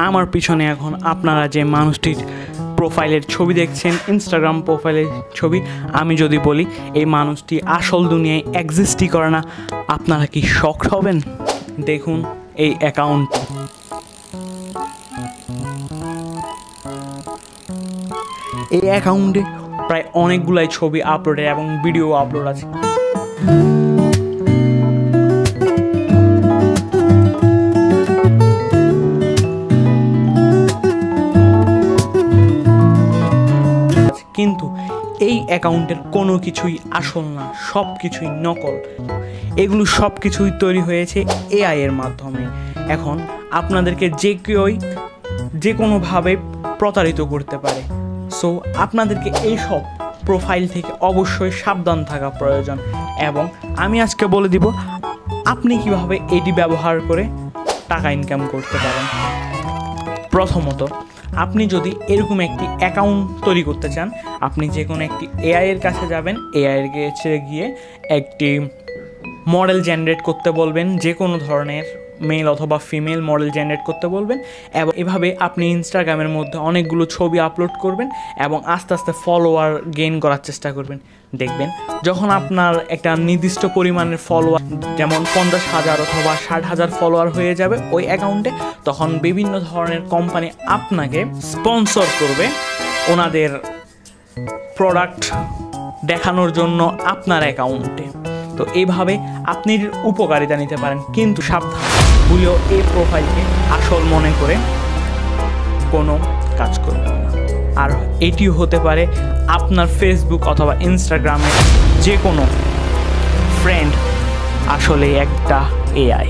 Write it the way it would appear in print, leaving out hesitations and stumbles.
আমার পিছনে এখন আপনারা যে মানুষটির প্রোফাইলের ছবি দেখছেন, ইনস্টাগ্রাম প্রোফাইলের ছবি, আমি যদি বলি এই মানুষটি আসল দুনিয়ায় এক্সিস্টই করে না, আপনারা কি শকড হবেন? দেখুন এই অ্যাকাউন্টটি। এই অ্যাকাউন্টে প্রায় অনেকগুলাই ছবি আপলোডের এবং ভিডিও আপলোড আছে। কিন্তু এই অ্যাকাউন্টের কোনো কিছুই আসল না, সব কিছুই নকল। এগুলো সব কিছুই তৈরি হয়েছে এআই এর মাধ্যমে। এখন আপনাদেরকে যে কেউই যে কোনোভাবে প্রতারিত করতে পারে। সো আপনাদেরকে এইসব প্রোফাইল থেকে অবশ্যই সাবধান থাকা প্রয়োজন। এবং আমি আজকে বলে দিব আপনি কিভাবে এটি ব্যবহার করে টাকা ইনকাম করতে পারেন। প্রথমত, আপনি যদি এরকম একটি অ্যাকাউন্ট তৈরি করতে চান, আপনি যে কোনো একটি এআই এর কাছে যাবেন, এআই এর কাছে গিয়ে একটি মডেল জেনারেট করতে বলবেন, যে কোনো ধরনের মেল অথবা ফিমেল মডেল জেনারেট করতে বলবেন। এবং এভাবে আপনি ইনস্টাগ্রামের মধ্যে অনেকগুলো ছবি আপলোড করবেন এবং আস্তে আস্তে ফলোয়ার গেইন করার চেষ্টা করবেন। দেখবেন যখন আপনার একটা নির্দিষ্ট পরিমাণের ফলোয়ার, যেমন 50,000 অথবা 60,000 ফলোয়ার হয়ে যাবে ওই অ্যাকাউন্টে, তখন বিভিন্ন ধরনের কোম্পানি আপনাকে স্পন্সর করবে ওনাদের প্রোডাক্ট দেখানোর জন্য আপনার অ্যাকাউন্টে। তো এইভাবে আপনি উপকারিতা নিতে পারেন, কিন্তু সাবধান, ভুলেও এই প্রোফাইলকে আসল মনে করে কোনো কাজ করবেন না। আর এটিও হতে পারে আপনার ফেসবুক অথবা ইনস্টাগ্রামে যে কোনো ফ্রেন্ড আসলে একটা এআই।